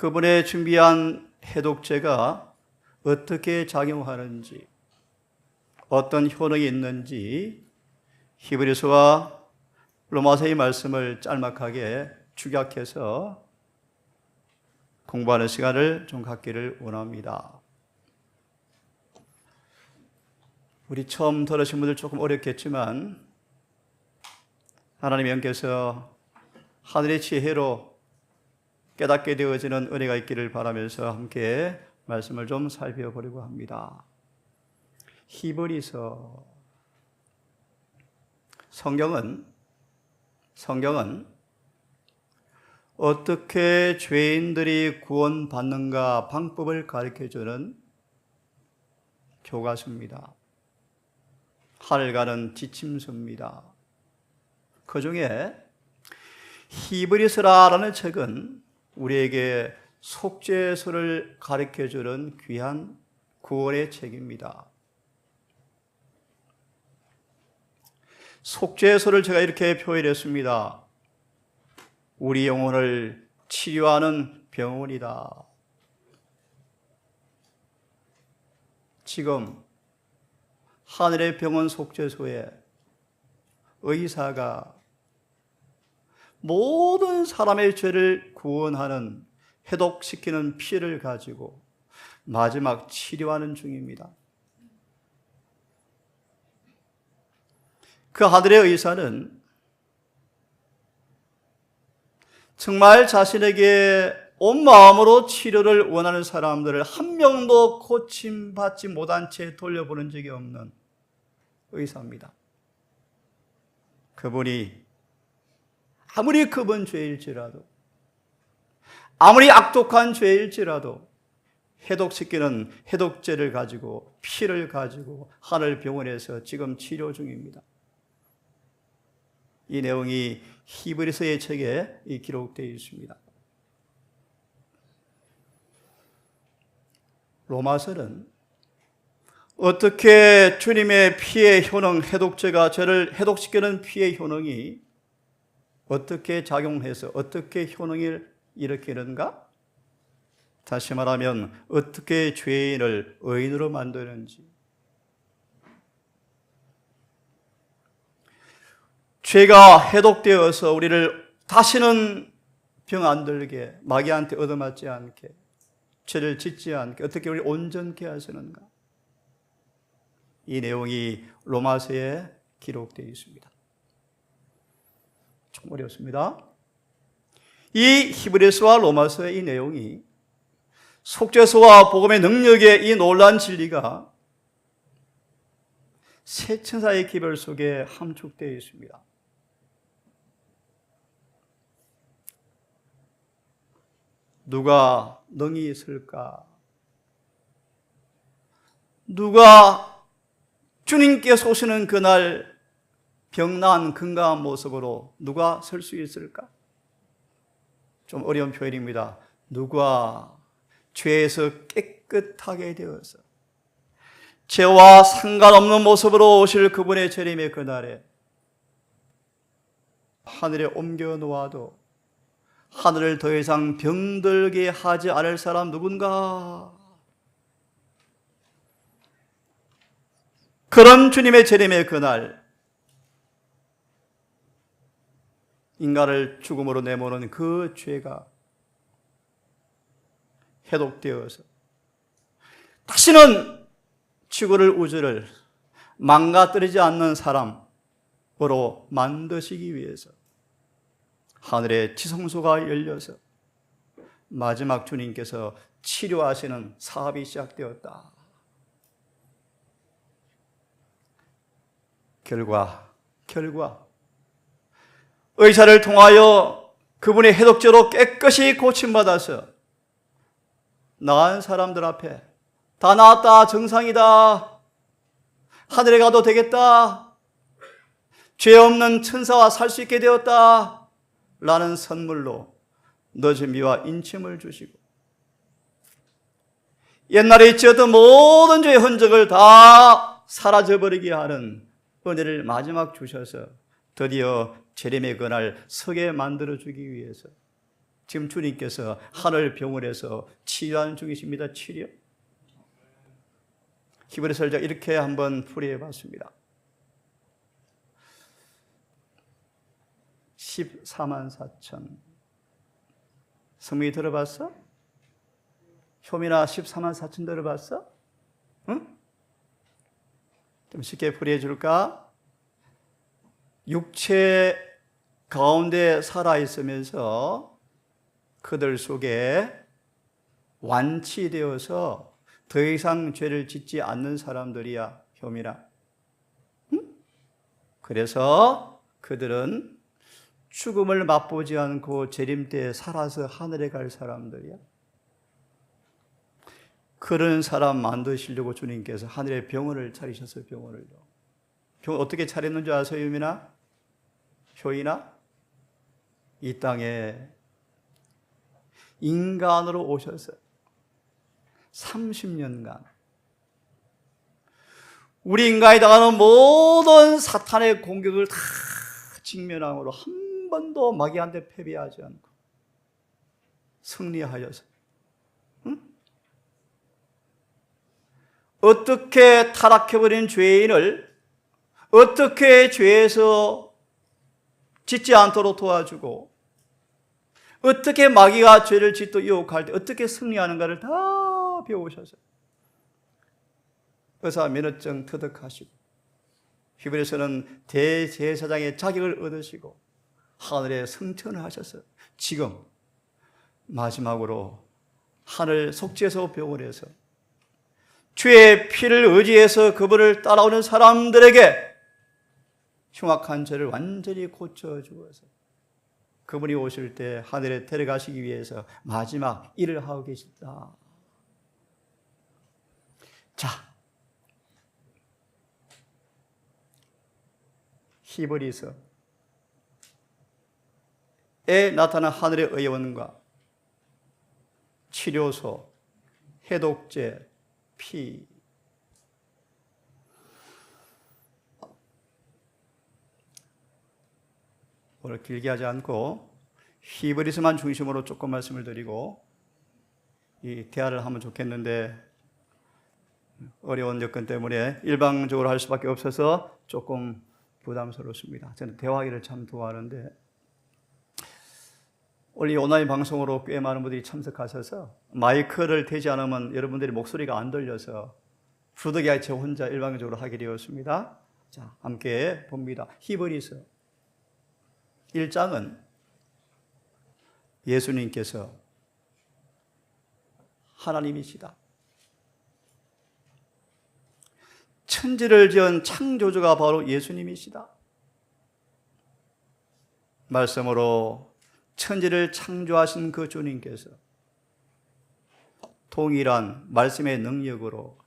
그분의 준비한 해독제가 어떻게 작용하는지, 어떤 효능이 있는지 히브리서와 로마서의 말씀을 짤막하게 축약해서 공부하는 시간을 좀 갖기를 원합니다. 우리 처음 들으신 분들 조금 어렵겠지만 하나님의 영께서 하늘의 지혜로 깨닫게 되어지는 은혜가 있기를 바라면서 함께 말씀을 좀 살펴보려고 합니다. 히브리서. 성경은 어떻게 죄인들이 구원받는가 방법을 가르쳐주는 교과서입니다. 하늘 가는 지침서입니다. 그 중에 히브리서라는 책은 우리에게 속죄서를 가르쳐주는 귀한 구원의 책입니다. 속죄서를 제가 이렇게 표현했습니다. 우리 영혼을 치료하는 병원이다. 지금 하늘의 병원 속죄소에 의사가 모든 사람의 죄를 구원하는, 해독시키는 피를 가지고 마지막 치료하는 중입니다. 그 하늘의 의사는 정말 자신에게 온 마음으로 치료를 원하는 사람들을 한 명도 고침받지 못한 채 돌려보낸 적이 없는 의사입니다. 그분이 아무리 그분 죄일지라도, 아무리 악독한 죄일지라도 해독시키는 해독제를 가지고, 피를 가지고 하늘 병원에서 지금 치료 중입니다. 이 내용이 히브리서의 책에 기록되어 있습니다. 로마서는 어떻게 주님의 피의 효능, 해독제가 죄를 해독시키는 피의 효능이 어떻게 작용해서 어떻게 효능을 일으키는가? 다시 말하면 어떻게 죄인을 의인으로 만드는지, 죄가 해독되어서 우리를 다시는 병 안 들게, 마귀한테 얻어맞지 않게, 죄를 짓지 않게 어떻게 우리를 온전케 하시는가? 이 내용이 로마서에 기록되어 있습니다. 좀 어렵습니다. 이 히브리서와 로마서의 이 내용이 속죄서와 복음의 능력의 이 놀라운 진리가 세 천사의 기별 속에 함축되어 있습니다. 누가 능히 있을까? 누가 주님께서 오시는 그날 병난 건강한 모습으로 누가 설 수 있을까? 좀 어려운 표현입니다. 누가 죄에서 깨끗하게 되어서 죄와 상관없는 모습으로 오실 그분의 재림의 그날에 하늘에 옮겨 놓아도 하늘을 더 이상 병들게 하지 않을 사람 누군가? 그런 주님의 재림의 그날, 인간을 죽음으로 내모는 그 죄가 해독되어서 다시는 지구를, 우주를 망가뜨리지 않는 사람으로 만드시기 위해서 하늘의 지성소가 열려서 마지막 주님께서 치료하시는 사업이 시작되었다. 결과 의사를 통하여 그분의 해독제로 깨끗이 고침받아서 나은 사람들 앞에 다 나았다, 정상이다, 하늘에 가도 되겠다, 죄 없는 천사와 살 수 있게 되었다 라는 선물로 늦은 미와 인침을 주시고 옛날에 지었던 모든 죄의 흔적을 다 사라져버리게 하는 은혜를 마지막 주셔서 드디어 재림의 그날 서게 만들어주기 위해서 지금 주님께서 하늘 병원에서 치료하는 중이십니다. 치료. 히브리서를 이렇게 한번 풀이해 봤습니다. 14만 4천. 성민이 들어봤어? 효민아 14만 4천 들어봤어? 응? 좀 쉽게 풀이해 줄까? 육체 가운데 살아있으면서 그들 속에 완치되어서 더 이상 죄를 짓지 않는 사람들이야, 효민아. 응? 그래서 그들은 죽음을 맛보지 않고 재림때에 살아서 하늘에 갈 사람들이야. 그런 사람 만드시려고 주님께서 하늘에 병원을 차리셨어요. 병원을. 병원 어떻게 차렸는 줄 아세요, 유민아? 효인아? 이 땅에 인간으로 오셔서 30년간 우리 인간이 당하는 모든 사탄의 공격을 다 직면함으로 한 번도 마귀한테 패배하지 않고 승리하셔서, 응? 어떻게 타락해버린 죄인을 어떻게 죄에서 짓지 않도록 도와주고, 어떻게 마귀가 죄를 짓도록 유혹할 때 어떻게 승리하는가를 다 배우셔서 의사 면허증 터득하시고, 히브리서는 대제사장의 자격을 얻으시고 하늘에 승천을 하셔서 지금 마지막으로 하늘 속죄소 병원에서 주의 피를 의지해서 그분을 따라오는 사람들에게 흉악한 죄를 완전히 고쳐주어서 그분이 오실 때 하늘에 데려가시기 위해서 마지막 일을 하고 계시다. 자, 히브리서에 나타난 하늘의 의원과 치료소, 해독제, 피. 오늘 길게 하지 않고 히브리서만 중심으로 조금 말씀을 드리고 이 대화를 하면 좋겠는데 어려운 여건 때문에 일방적으로 할 수밖에 없어서 조금 부담스럽습니다. 저는 대화하기를 참 좋아하는데 오늘 온라인 방송으로 꽤 많은 분들이 참석하셔서 마이크를 대지 않으면 여러분들이 목소리가 안 들려서 부득이하게 저 혼자 일방적으로 하게 되었습니다. 자, 함께 봅니다. 히브리서 1장은 예수님께서 하나님이시다. 천지를 지은 창조주가 바로 예수님이시다. 말씀으로 천지를 창조하신 그 주님께서 동일한 말씀의 능력으로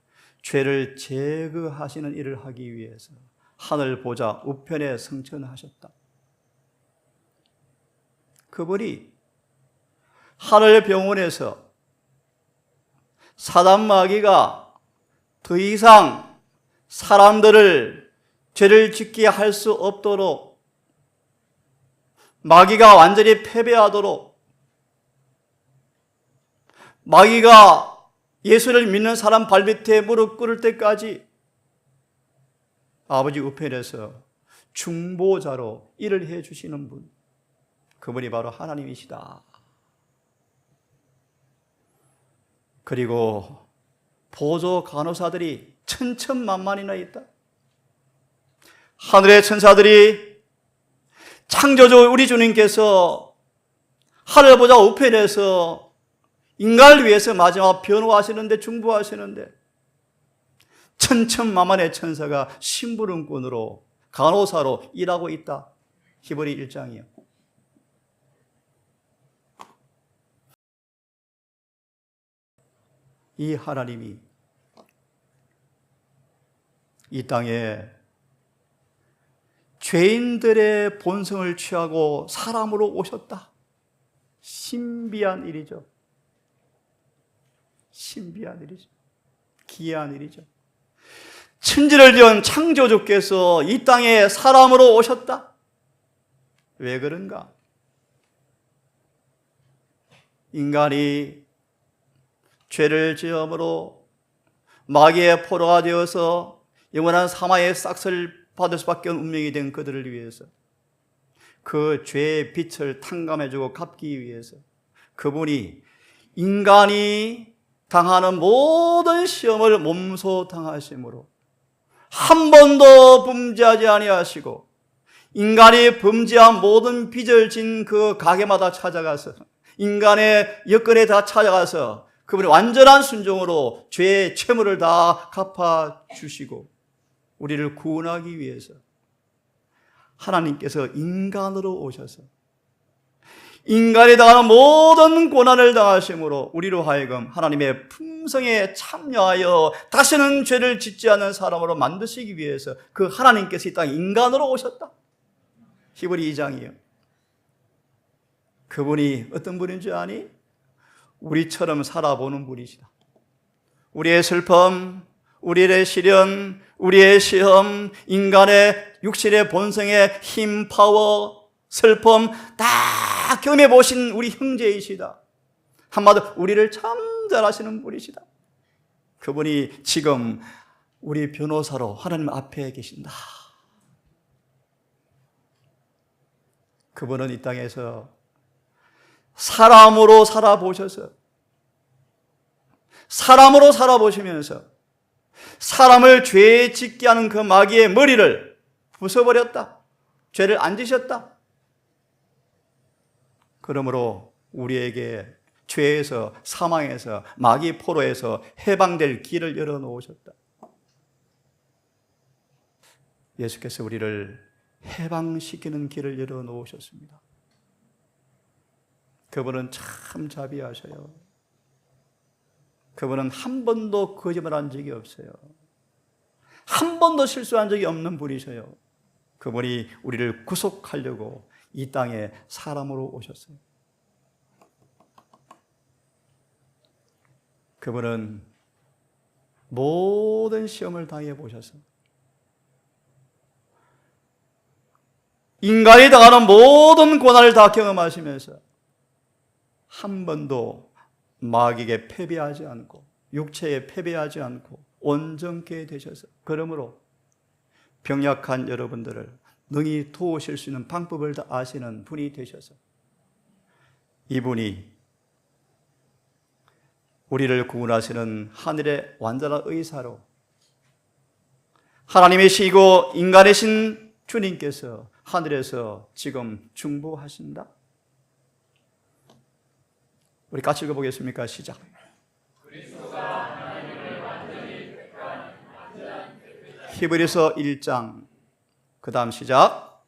죄를 제거하시는 일을 하기 위해서 하늘 보좌 우편에 승천하셨다. 그분이 하늘 병원에서 사단 마귀가 더 이상 사람들을 죄를 짓게 할 수 없도록 마귀가 완전히 패배하도록 마귀가 예수를 믿는 사람 발밑에 무릎 꿇을 때까지 아버지 우편에서 중보자로 일을 해 주시는 분, 그분이 바로 하나님이시다. 그리고 보조 간호사들이 천천만만이나 있다. 하늘의 천사들이 창조주 우리 주님께서 하늘 보좌 우편에서 인간을 위해서 마지막 변호하시는데, 중보하시는데 천천만만의 천사가 심부름꾼으로 간호사로 일하고 있다. 히브리 1장이요. 이 하나님이 이 땅에 죄인들의 본성을 취하고 사람으로 오셨다. 신비한 일이죠. 신비한 일이죠. 기이한 일이죠. 천지를 지은 창조주께서 이 땅에 사람으로 오셨다. 왜 그런가? 인간이 죄를 지음으로 마귀의 포로가 되어서 영원한 사마의 싹을 받을 수밖에 없는 운명이 된 그들을 위해서, 그 죄의 빛을 탕감해주고 갚기 위해서 그분이 인간이 당하는 모든 시험을 몸소 당하심으로 한 번도 범죄하지 아니하시고, 인간이 범죄한 모든 빚을 진 그 가게마다 찾아가서, 인간의 여건에 다 찾아가서 그분이 완전한 순종으로 죄의 채무를 다 갚아주시고 우리를 구원하기 위해서 하나님께서 인간으로 오셔서 인간이 당하는 모든 고난을 당하심으로 우리로 하여금 하나님의 품성에 참여하여 다시는 죄를 짓지 않는 사람으로 만드시기 위해서 그 하나님께서 이 땅에 인간으로 오셨다. 히브리 2장이요. 그분이 어떤 분인 줄 아니? 우리처럼 살아보는 분이시다. 우리의 슬픔, 우리의 시련, 우리의 시험, 인간의 육신의 본성의 힘, 파워, 슬픔 다 경험해보신 우리 형제이시다. 한마디로 우리를 참 잘하시는 분이시다. 그분이 지금 우리 변호사로 하나님 앞에 계신다. 그분은 이 땅에서 사람으로 살아보시면서 사람을 죄에 짓게 하는 그 마귀의 머리를 부숴버렸다. 죄를 안 지셨다. 그러므로 우리에게 죄에서, 사망에서, 마귀 포로에서 해방될 길을 열어놓으셨다. 예수께서 우리를 해방시키는 길을 열어놓으셨습니다. 그분은 참 자비하셔요. 그분은 한 번도 거짓말한 적이 없어요. 한 번도 실수한 적이 없는 분이셔요. 그분이 우리를 구속하려고 이 땅에 사람으로 오셨어요. 그분은 모든 시험을 당해 보셔서 인간이 당하는 모든 고난을 다 경험하시면서 한 번도 마귀에게 패배하지 않고 육체에 패배하지 않고 온전케 되셔서, 그러므로 병약한 여러분들을 능히 도우실 수 있는 방법을 다 아시는 분이 되셔서 이분이 우리를 구원하시는 하늘의 완전한 의사로 하나님이시고 인간이신 주님께서 하늘에서 지금 중보하신다. 우리 같이 읽어보겠습니까? 시작. 히브리서 1장 그 다음 시작.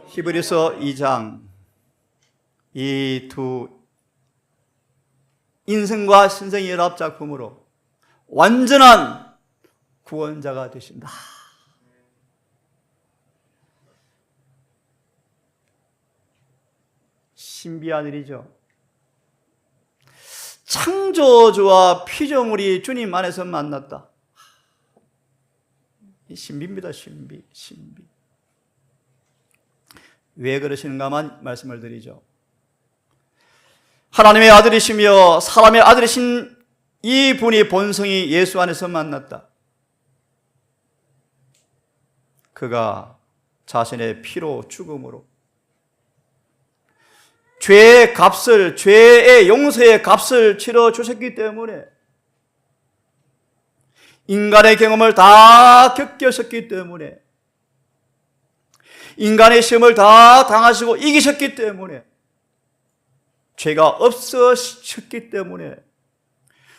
히브리서 2장 이 두 인생과 신생의 연합 작품으로 완전한 구원자가 되신다. 신비한 일이죠. 창조주와 피조물이 주님 안에서 만났다. 신비입니다. 신비. 왜 그러시는가만 말씀을 드리죠. 하나님의 아들이시며 사람의 아들이신 이 분이 본성이 예수 안에서 만났다. 그가 자신의 피로 죽음으로 죄의 값을, 죄의 용서의 값을 치러 주셨기 때문에, 인간의 경험을 다 겪으셨기 때문에, 인간의 시험을 다 당하시고 이기셨기 때문에, 죄가 없으셨기 때문에,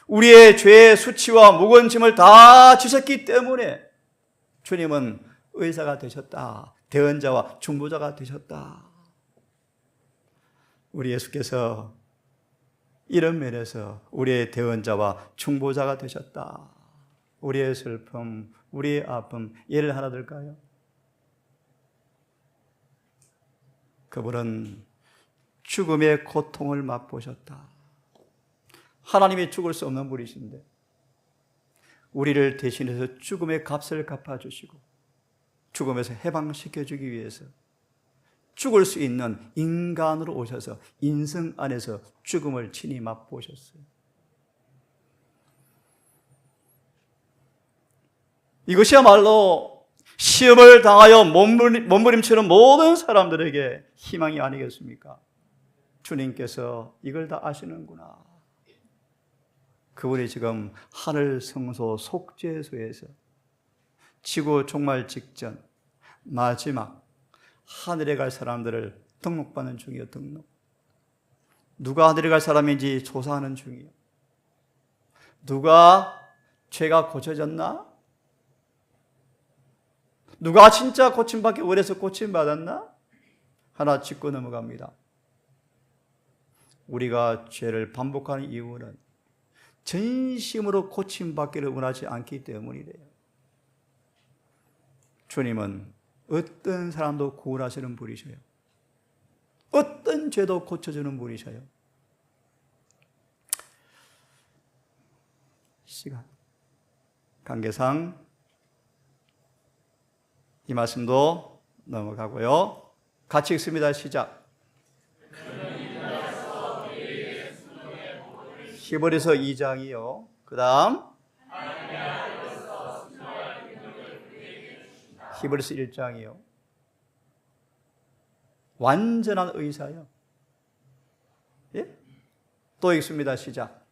우리의 죄의 수치와 무거운 짐을 다 지셨기 때문에 주님은 의사가 되셨다. 대언자와 중보자가 되셨다. 우리 예수께서 이런 면에서 우리의 대언자와 중보자가 되셨다. 우리의 슬픔, 우리의 아픔, 예를 하나 들까요? 그분은 죽음의 고통을 맛보셨다. 하나님이 죽을 수 없는 분이신데 우리를 대신해서 죽음의 값을 갚아주시고 죽음에서 해방시켜주기 위해서 죽을 수 있는 인간으로 오셔서 인성 안에서 죽음을 친히 맛보셨어요. 이것이야말로 시험을 당하여 몸부림치는 모든 사람들에게 희망이 아니겠습니까? 주님께서 이걸 다 아시는구나. 그분이 지금 하늘 성소 속죄소에서 지구 종말 직전 마지막 하늘에 갈 사람들을 등록받는 중이요. 등록. 누가 하늘에 갈 사람인지 조사하는 중이요. 누가 죄가 고쳐졌나? 누가 진짜 고침받기 원해서 고침받았나? 하나 짚고 넘어갑니다. 우리가 죄를 반복하는 이유는 전심으로 고침받기를 원하지 않기 때문이래요. 주님은 어떤 사람도 구원하시는 분이셔요. 어떤 죄도 고쳐주는 분이셔요. 시간 관계상 이 말씀도 넘어가고요. 같이 읽습니다. 시작. 히브리서 2장이요. 그 다음 히브리서 1장이요. 완전한 의사요. 예? 또 읽습니다. 시작.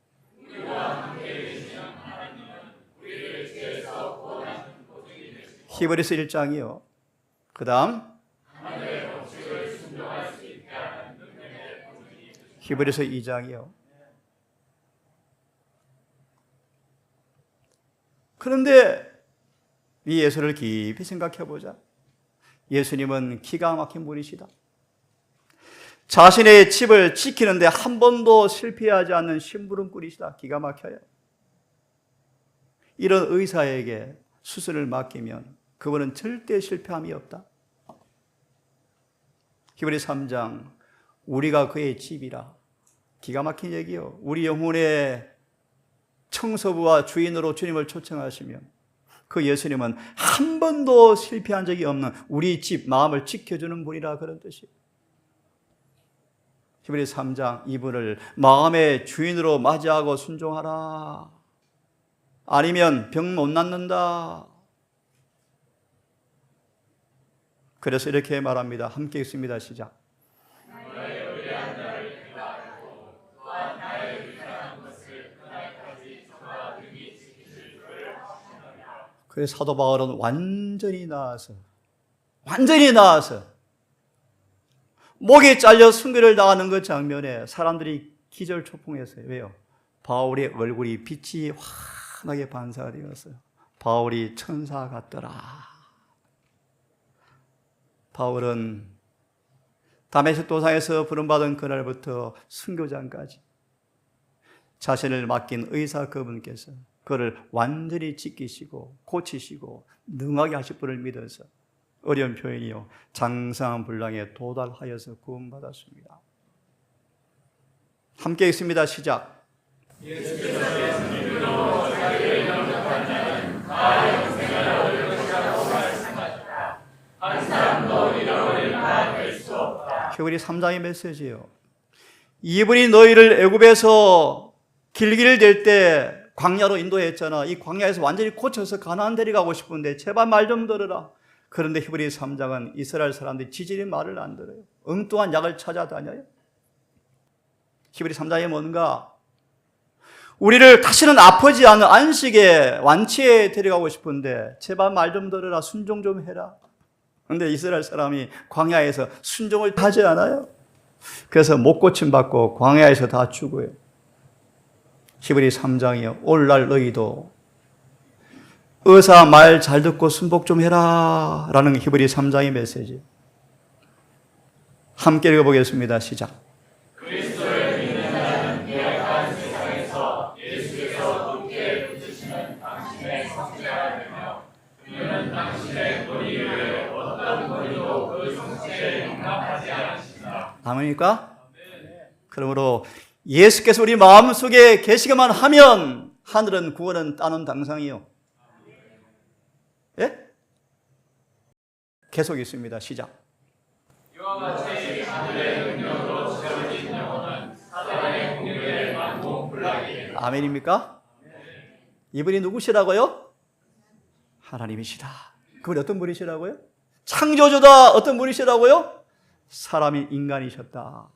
히브리서 1장이요. 그 다음 히브리서 2장이요. 그런데 이 예수를 깊이 생각해 보자. 예수님은 기가 막힌 분이시다. 자신의 집을 지키는데 한 번도 실패하지 않는 심부름꾼이시다. 기가 막혀요. 이런 의사에게 수술을 맡기면 그분은 절대 실패함이 없다. 히브리 3장 우리가 그의 집이라. 기가 막힌 얘기요. 우리 영혼의 청소부와 주인으로 주님을 초청하시면 그 예수님은 한 번도 실패한 적이 없는 우리 집 마음을 지켜주는 분이라 그런 뜻이에요. 히브리 3장 이분을 마음의 주인으로 맞이하고 순종하라. 아니면 병 못 낫는다. 그래서 이렇게 말합니다. 함께 읽습니다. 시작. 그래서 사도 바울은 완전히 나아서 목이 잘려 순교를 당하는 그 장면에 사람들이 기절초풍했어요. 왜요? 바울의 얼굴이 빛이 환하게 반사되었어요. 바울이 천사 같더라. 바울은 다메섹 도상에서 부름받은 그날부터 순교장까지 자신을 맡긴 의사 그분께서 그를 완전히 지키시고 고치시고 능하게 하실 분을 믿어서 어려운 표현이요. 장성한 분량에 도달하여서 구원받았습니다. 함께 읽습니다. 시작. 히브리 3장의 메시지예요. 이분이 너희를 애굽에서 길기를 댈 때 광야로 인도했잖아. 이 광야에서 완전히 고쳐서 가나안 데려가고 싶은데 제발 말 좀 들으라. 그런데 히브리 3장은 이스라엘 사람들이 지질이 말을 안 들어요. 엉뚱한 약을 찾아다녀요. 히브리 3장이 뭔가? 우리를 다시는 아프지 않은 안식의 완치에 데려가고 싶은데 제발 말 좀 들으라. 순종 좀 해라. 그런데 이스라엘 사람이 광야에서 순종을 하지 않아요. 그래서 못 고침받고 광야에서 다 죽어요. 히브리 3장이요. 오늘날 너희도 의사 말 잘 듣고 순복 좀 해라 라는 히브리 3장의 메시지. 함께 읽어보겠습니다. 시작. 그리스도를 믿는 자는 미약한 세상에서 예수께서 함께 붙이시는 당신의 성체가 되며 그는 당신의 권위 외에 어떤 권위도 그 성체에 용납하지 않으신다. 아멘입니까? 그러므로 예수께서 우리 마음속에 계시기만 하면 하늘은 구원은 따는 당상이요. 예? 계속 있습니다. 시작. 이와 같이 아멘입니까? 이분이 누구시라고요? 하나님이시다. 그분이 어떤 분이시라고요? 창조주다. 어떤 분이시라고요? 사람이 인간이셨다.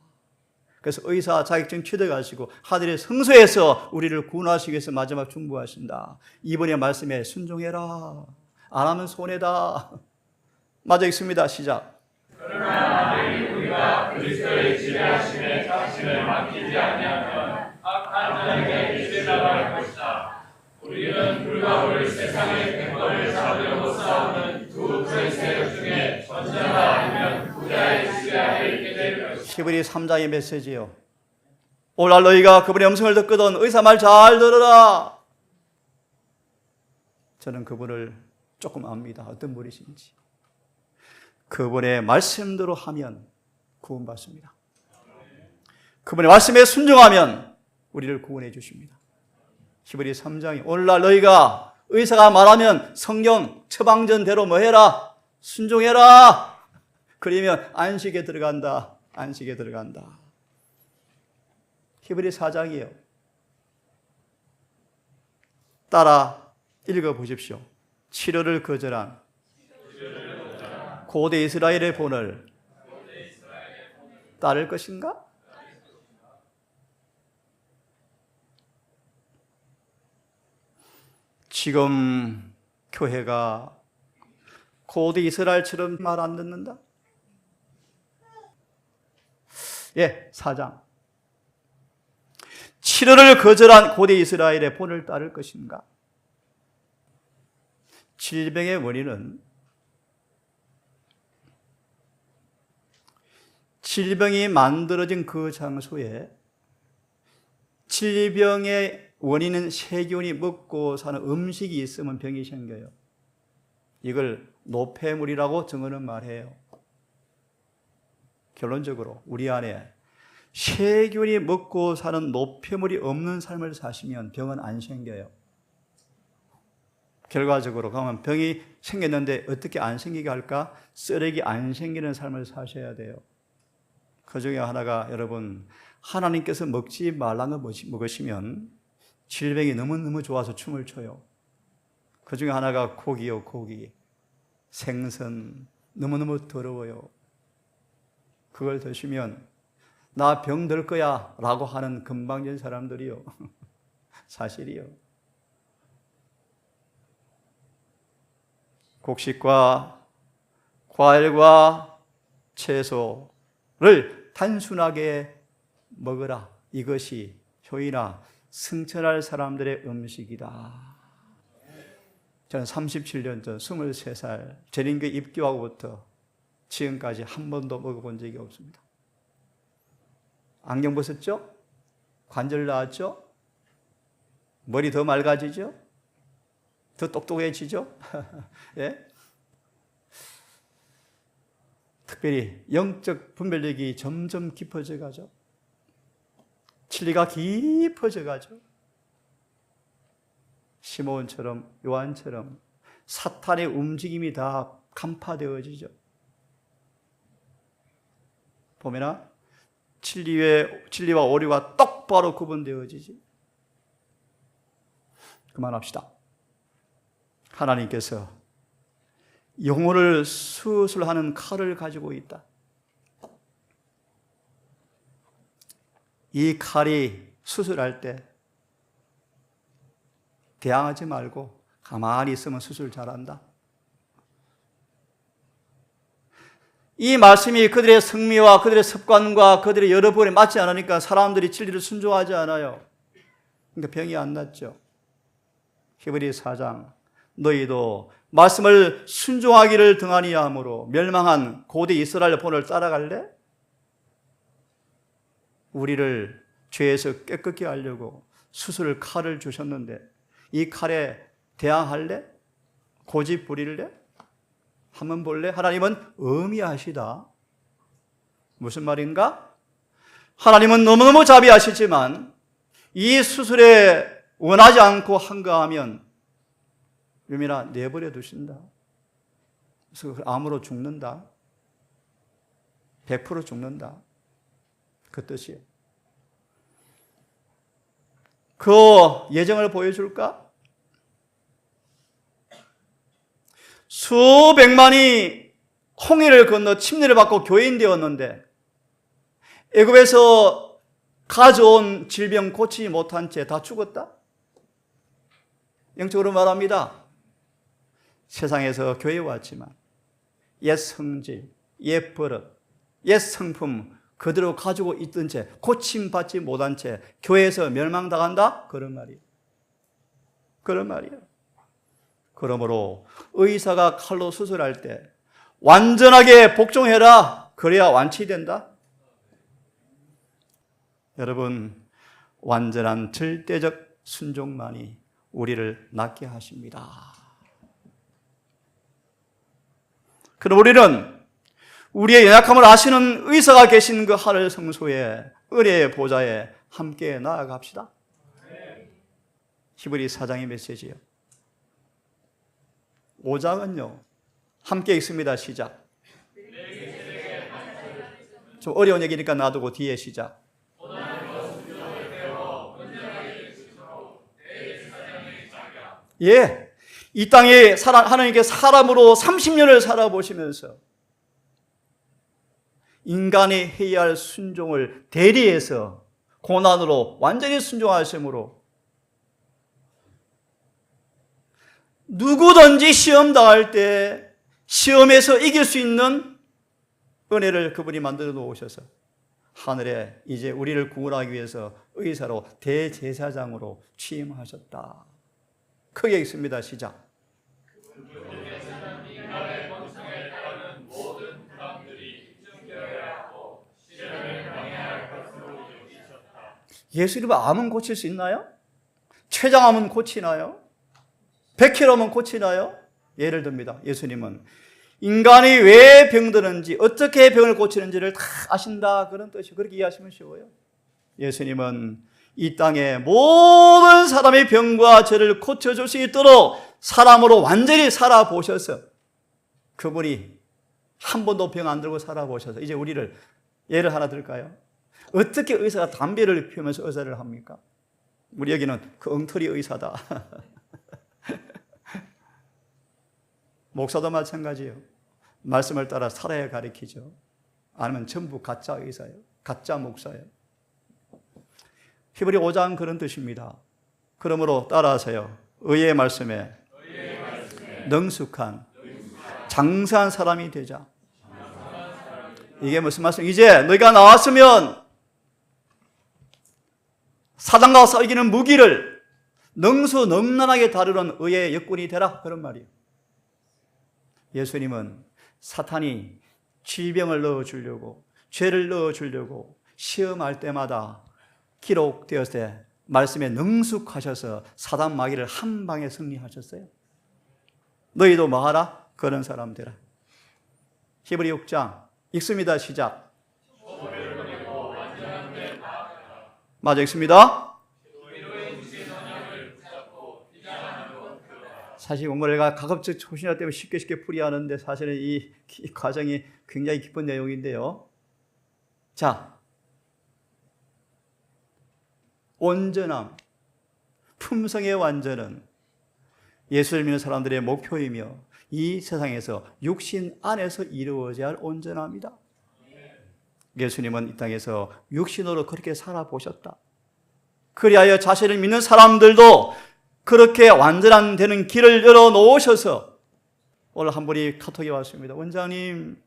그래서 의사 자격증 취득하시고 하늘의 성소에서 우리를 구원하시기 위해서 마지막 중보하신다. 이분의 말씀에 순종해라. 안 하면 손해다. 맞아 있습니다. 시작. 그러나 만일 우리가 그리스도의 지배하심에 자신을 맡기지 아니하면 악한 자에게 이끌려갈 것이다. 우리는 불과 올 세상의 패권을 잡으려고 싸우는 두 큰 세력 중에 전자가 아니면 부자의 지배하에 있게 될 것이다. 히브리 3장의 메시지요. 오늘날 너희가 그분의 음성을 듣거든 의사 말 잘 들어라. 저는 그분을 조금 압니다. 어떤 분이신지. 그분의 말씀대로 하면 구원받습니다. 그분의 말씀에 순종하면 우리를 구원해 주십니다. 히브리 3장이 오늘날 너희가 의사가 말하면 성경 처방전대로 뭐 해라? 순종해라. 그러면 안식에 들어간다. 안식에 들어간다. 히브리 4장이에요. 따라 읽어보십시오. 치료를 거절한 고대 이스라엘의 본을 따를 것인가? 지금 교회가 고대 이스라엘처럼 말 안 듣는다? 예, 4장. 치료를 거절한 고대 이스라엘의 본을 따를 것인가? 질병의 원인은 질병이 만들어진 그 장소에 질병의 원인은 세균이 먹고 사는 음식이 있으면 병이 생겨요. 이걸 노폐물이라고 증언은 말해요. 결론적으로 우리 안에 세균이 먹고 사는 노폐물이 없는 삶을 사시면 병은 안 생겨요. 결과적으로 그러면 병이 생겼는데 어떻게 안 생기게 할까? 쓰레기 안 생기는 삶을 사셔야 돼요. 그 중에 하나가 여러분 하나님께서 먹지 말라는 거 먹으시면 질병이 너무너무 좋아서 춤을 춰요. 그 중에 하나가 고기요, 고기. 생선 너무너무 더러워요. 그걸 드시면 나 병 들 거야 라고 하는 건방진 사람들이요. 사실이요. 곡식과 과일과 채소를 단순하게 먹으라. 이것이 효이나 승천할 사람들의 음식이다. 저는 37년 전 23살 재림교회 입교하고부터 지금까지 한 번도 먹어본 적이 없습니다. 안경 벗었죠? 관절 나왔죠? 머리 더 맑아지죠? 더 똑똑해지죠? 예? 특별히 영적 분별력이 점점 깊어져 가죠. 진리가 깊어져 가죠. 시몬처럼 요한처럼 사탄의 움직임이 다 간파되어지죠. 보면은 진리와 오류가 똑바로 구분되어지지. 그만합시다. 하나님께서 영혼을 수술하는 칼을 가지고 있다. 이 칼이 수술할 때 대항하지 말고 가만히 있으면 수술 잘한다. 이 말씀이 그들의 성미와 그들의 습관과 그들의 여러 번에 맞지 않으니까 사람들이 진리를 순종하지 않아요. 그러니까 병이 안 낫죠. 히브리 4장 너희도 말씀을 순종하기를 등한히 함으로 멸망한 고대 이스라엘 본을 따라갈래? 우리를 죄에서 깨끗게 하려고 수술 칼을 주셨는데 이 칼에 대항할래? 고집 부릴래? 한번 볼래? 하나님은 엄히하시다. 무슨 말인가? 하나님은 너무너무 자비하시지만 이 수술에 원하지 않고 한가하면 유민아 내버려 두신다. 그래서 암으로 죽는다. 100% 죽는다. 그 뜻이에요. 그 예정을 보여줄까? 수백만이 홍해를 건너 침례를 받고 교인 되었는데 애굽에서 가져온 질병 고치지 못한 채 다 죽었다? 영적으로 말합니다. 세상에서 교회에 왔지만 옛 성질, 옛 버릇, 옛 성품 그대로 가지고 있던 채 고침받지 못한 채 교회에서 멸망당한다? 그런 말이에요. 그런 말이에요. 그러므로 의사가 칼로 수술할 때 완전하게 복종해라. 그래야 완치된다. 여러분, 완전한 절대적 순종만이 우리를 낫게 하십니다. 그럼 우리는 우리의 연약함을 아시는 의사가 계신 그 하늘 성소에 은혜의 보좌에 함께 나아갑시다. 히브리 4장의 메시지요. 5장은요. 함께 읽습니다. 시작. 좀 어려운 얘기니까 놔두고 뒤에 시작. 예, 이 땅에 하나님께 사람으로 30년을 살아보시면서 인간이 해야 할 순종을 대리해서 고난으로 완전히 순종하심으로 누구든지 시험 당할 때 시험에서 이길 수 있는 은혜를 그분이 만들어 놓으셔서 하늘에 이제 우리를 구원하기 위해서 의사로 대제사장으로 취임하셨다. 크게 읽습니다. 시작. 예수님은 암은 고칠 수 있나요? 췌장암은 고치나요? 백혈암은 고치나요? 예를 듭니다. 예수님은 인간이 왜 병드는지 어떻게 병을 고치는지를 다 아신다. 그런 뜻이 그렇게 이해하시면 쉬워요. 예수님은 이 땅에 모든 사람의 병과 죄를 고쳐줄 수 있도록 사람으로 완전히 살아보셔서 그분이 한 번도 병 안 들고 살아보셔서 이제 우리를 예를 하나 들까요? 어떻게 의사가 담배를 피우면서 의사를 합니까? 우리 여기는 그 엉터리 의사다. 목사도 마찬가지예요. 말씀을 따라 살아야 가르치죠. 아니면 전부 가짜 의사예요. 가짜 목사예요. 히브리 5장 그런 뜻입니다. 그러므로 따라하세요. 의의 말씀에 능숙한 장사한 사람이 되자. 이게 무슨 말씀? 이제 너희가 나왔으면 사단과 싸우기는 무기를 능수능란하게 다루는 의의 역군이 되라. 그런 말이에요. 예수님은 사탄이 질병을 넣어주려고 죄를 넣어주려고 시험할 때마다 기록되었을 때 말씀에 능숙하셔서 사단 마귀를 한 방에 승리하셨어요. 너희도 뭐하라? 그런 사람 되라. 히브리 6장 읽습니다. 시작. 맞아 읽습니다. 사실 공부가 가급적 초신자 때문에 쉽게 풀이하는데 사실은 이 과정이 굉장히 깊은 내용인데요. 자, 온전함, 품성의 완전은 예수를 믿는 사람들의 목표이며 이 세상에서 육신 안에서 이루어져야 할 온전함이다. 예수님은 이 땅에서 육신으로 그렇게 살아보셨다. 그리하여 자신을 믿는 사람들도 그렇게 완전한 되는 길을 열어놓으셔서 오늘 한 분이 카톡이 왔습니다. 원장님,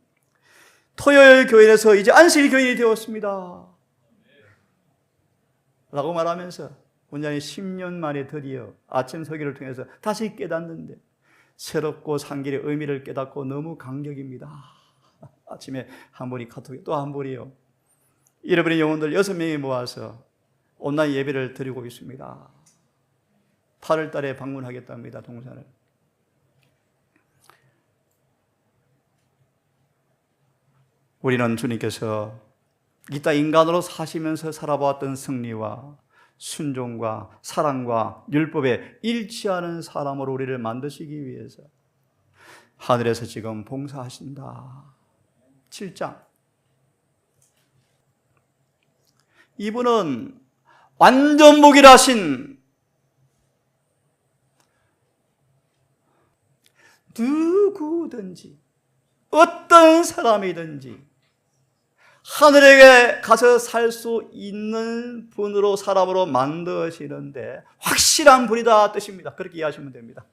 토요일 교인에서 이제 안식 교인이 되었습니다. 라고 말하면서 원장님 10년 만에 드디어 아침 설교를 통해서 다시 깨닫는데 새롭고 상길의 의미를 깨닫고 너무 감격입니다. 아침에 한 분이 카톡이 또 한 분이요. 잃어버린 영혼들 6명이 모아서 온라인 예배를 드리고 있습니다. 8월 달에 방문하겠답니다. 동산을. 우리는 주님께서 이 땅 인간으로 사시면서 살아보았던 승리와 순종과 사랑과 율법에 일치하는 사람으로 우리를 만드시기 위해서 하늘에서 지금 봉사하신다. 7장. 이분은 완전 무기라신 누구든지 어떤 사람이든지 하늘에 가서 살 수 있는 분으로 사람으로 만드시는데 확실한 분이다 뜻입니다. 그렇게 이해하시면 됩니다.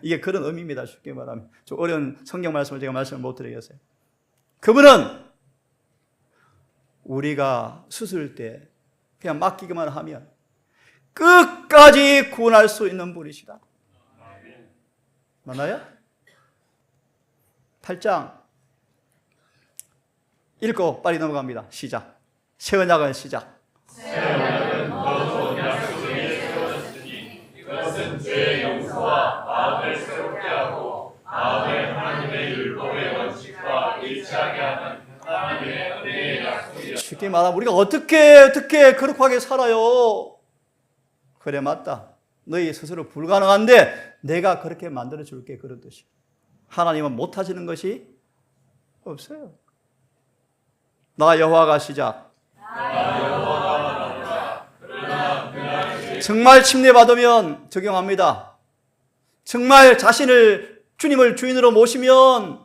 이게 그런 의미입니다. 쉽게 말하면. 좀 어려운 성경 말씀을 제가 말씀을 못 드리겠어요. 그분은 우리가 수술 때 그냥 맡기기만 하면 끝까지 구원할 수 있는 분이시다. 맞나요? 8장 읽고 빨리 넘어갑니다. 시작. 새 언약은 시작. 새 언약은 더 좋은 약속 위에 세워졌으니 이것은 죄의 용서와 마음을 새롭게 하고 마음을 하나님의 율법의 원칙과 일치하게 하는 하나님의 은혜의 약속이라. 쉽게 말하면 우리가 어떻게 거룩하게 살아요? 그래 맞다. 너희 스스로 불가능한데 내가 그렇게 만들어 줄게. 그런 뜻이. 하나님은 못 하시는 것이 없어요. 나 여호와가 시작. 정말 침례받으면 적용합니다. 정말 자신을 주님을 주인으로 모시면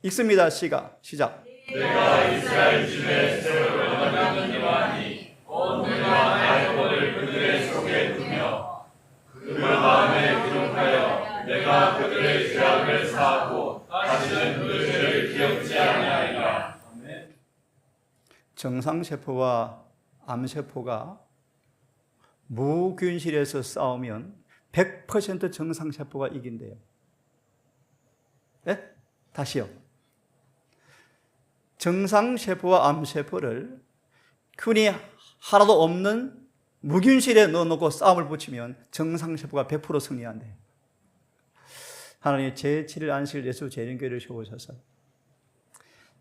읽습니다. 시작. 내가 이스라엘 집에 새로 언약을 하니 온 은혜와 나의 권을 그들의 속에 두며 그 마음에 기록하여 내가 그들의 죄악을 사하고 다시는 그 죄를 기억지 아니하리라. 정상세포와 암세포가 무균실에서 싸우면 100% 정상세포가 이긴대요. 네? 다시요. 정상세포와 암세포를 균이 하나도 없는 무균실에 넣어놓고 싸움을 붙이면 정상세포가 100% 승리한대요. 하나님이 제7일 안식일 예수 재림교회를 세우셔서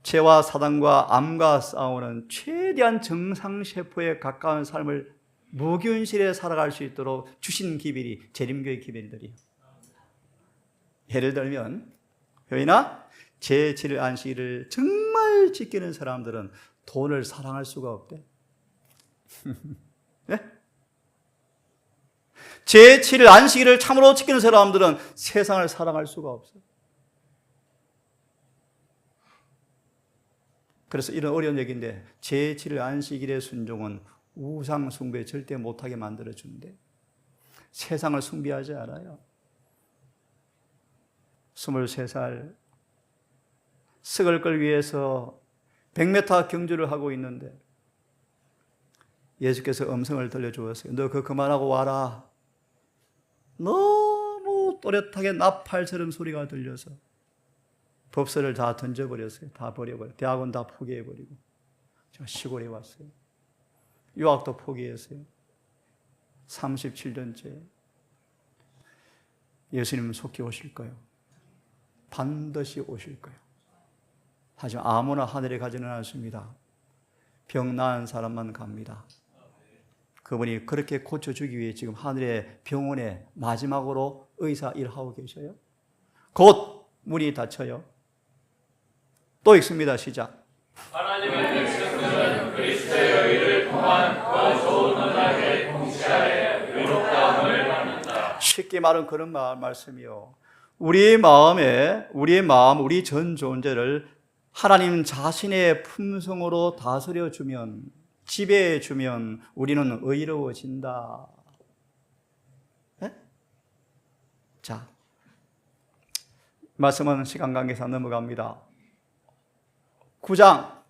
죄와 사단과 암과 싸우는 최대한 정상세포에 가까운 삶을 무균실에 살아갈 수 있도록 주신 기별이 재림교회 기별들이에요. 예를 들면 여기나 제7일 안식일을 정말 지키는 사람들은 돈을 사랑할 수가 없대. 네? 제7일 안식일을 참으로 지키는 사람들은 세상을 사랑할 수가 없어요. 그래서 이런 어려운 얘기인데 제7일 안식일의 순종은 우상 숭배 절대 못하게 만들어주는데 세상을 숭배하지 않아요. 23살 썩을 걸 위해서 100m 경주를 하고 있는데 예수께서 음성을 들려주었어요. 너 그거 그만하고 와라. 너무 또렷하게 나팔처럼 소리가 들려서 법서를 다 던져버렸어요. 다 버려버렸어요. 대학원 다 포기해버리고 제가 시골에 왔어요. 유학도 포기했어요. 37년째. 예수님은 속히 오실 거예요. 반드시 오실 거예요. 하지만 아무나 하늘에 가지는 않습니다. 병 나은 사람만 갑니다. 그분이 그렇게 고쳐주기 위해 지금 하늘의 병원에 마지막으로 의사 일하고 계셔요. 곧 문이 닫혀요. 또 읽습니다. 시작. 하나님의 백성들은 그리스도의 의를 통한 더 좋은 언약의 통치하에 의롭다함을 받는다. 쉽게 말은 그런 말씀이요. 우리의 마음, 우리 전 존재를 하나님 자신의 품성으로 다스려주면, 지배해주면 우리는 의로워진다. 네? 자, 말씀은 시간 관계상 넘어갑니다. 9장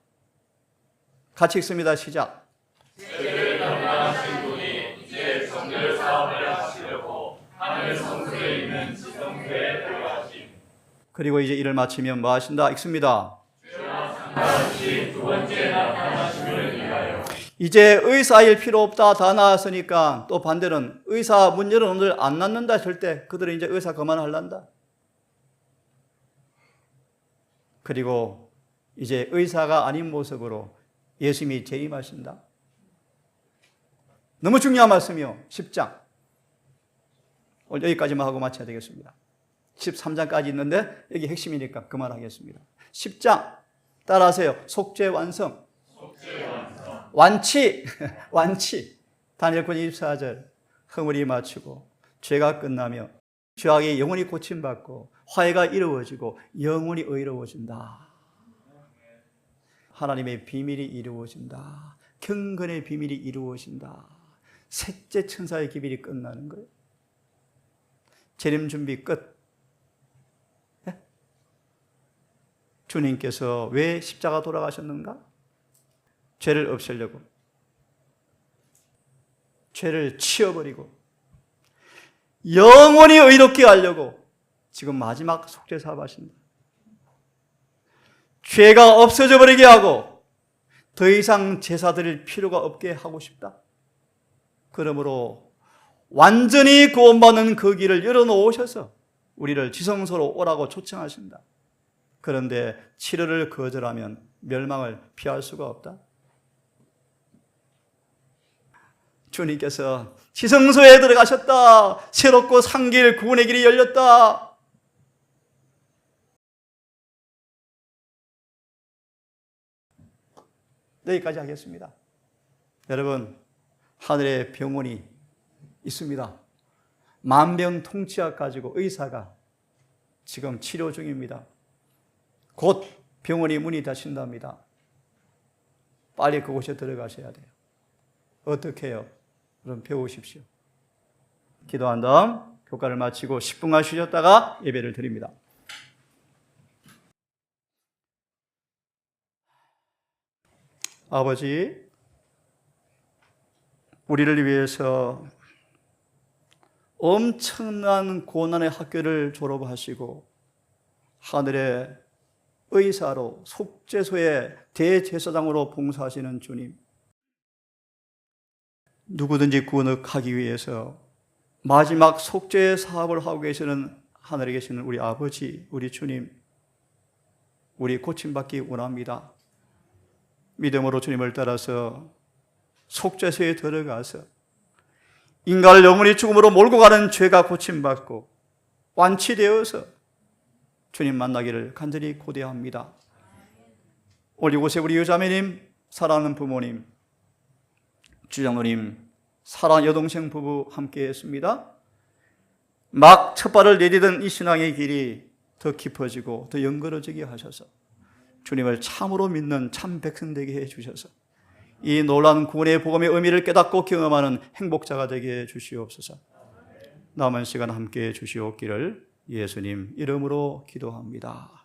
같이 읽습니다. 시작. 세계를 담당하신 분이 이제 성결 사업을 하시려고 하늘 성소에 있는 지성소에 들어가심. 그리고 이제 일을 마치면 뭐 하신다? 읽습니다. 죄와 상관없이 두 번째 나타나심을 위하여. 이제 의사일 필요 없다. 다 나았으니까. 또 반대는 의사 문 열어놓을 안 낳는다 절대. 그들은 이제 의사 그만할란다. 그리고 이제 의사가 아닌 모습으로 예수님이 재림하신다. 너무 중요한 말씀이요. 10장. 오늘 여기까지만 하고 마쳐야 되겠습니다. 13장까지 있는데 여기 핵심이니까 그만하겠습니다. 10장 따라하세요. 속죄 완성. 속죄 완성. 완치, 완치. 다니엘 9장 24절. 허물이 맞추고 죄가 끝나며 죄악이 영원히 고침받고 화해가 이루어지고 영원히 의로워진다. 하나님의 비밀이 이루어진다. 경건의 비밀이 이루어진다. 셋째 천사의 기밀이 끝나는 거예요. 재림 준비 끝. 주님께서 왜 십자가 돌아가셨는가? 죄를 없애려고, 죄를 치워버리고 영원히 의롭게 하려고 지금 마지막 속죄 사업하신다. 죄가 없어져 버리게 하고 더 이상 제사 드릴 필요가 없게 하고 싶다. 그러므로 완전히 구원받는 그 길을 열어놓으셔서 우리를 지성소로 오라고 초청하신다. 그런데 치료를 거절하면 멸망을 피할 수가 없다. 주님께서 지성소에 들어가셨다. 새롭고 산 길, 구원의 길이 열렸다. 여기까지 하겠습니다. 여러분, 하늘에 병원이 있습니다. 만병통치약 가지고 의사가 지금 치료 중입니다. 곧 병원이 문이 닫힌답니다. 빨리 그곳에 들어가셔야 돼요. 어떻게 해요? 그럼 배우십시오. 기도한 다음 교과를 마치고 10분간 쉬셨다가 예배를 드립니다. 아버지, 우리를 위해서 엄청난 고난의 학교를 졸업하시고 하늘의 의사로 속죄소의 대제사장으로 봉사하시는 주님, 누구든지 구원하기 위해서 마지막 속죄 사업을 하고 계시는 하늘에 계시는 우리 아버지, 우리 주님, 우리 고침받기 원합니다. 믿음으로 주님을 따라서 속죄소에 들어가서 인간을 영원히 죽음으로 몰고 가는 죄가 고침받고 완치되어서 주님 만나기를 간절히 고대합니다. 오늘 이곳에 우리 여자매님, 사랑하는 부모님, 주장로님, 사랑하는 여동생 부부 함께 했습니다. 막 첫 발을 내디딘 이 신앙의 길이 더 깊어지고 더 연걸어지게 하셔서 주님을 참으로 믿는 참 백성 되게 해주셔서 이 놀라운 구원의 복음의 의미를 깨닫고 경험하는 행복자가 되게 해주시옵소서. 남은 시간 함께 해주시옵기를 예수님 이름으로 기도합니다.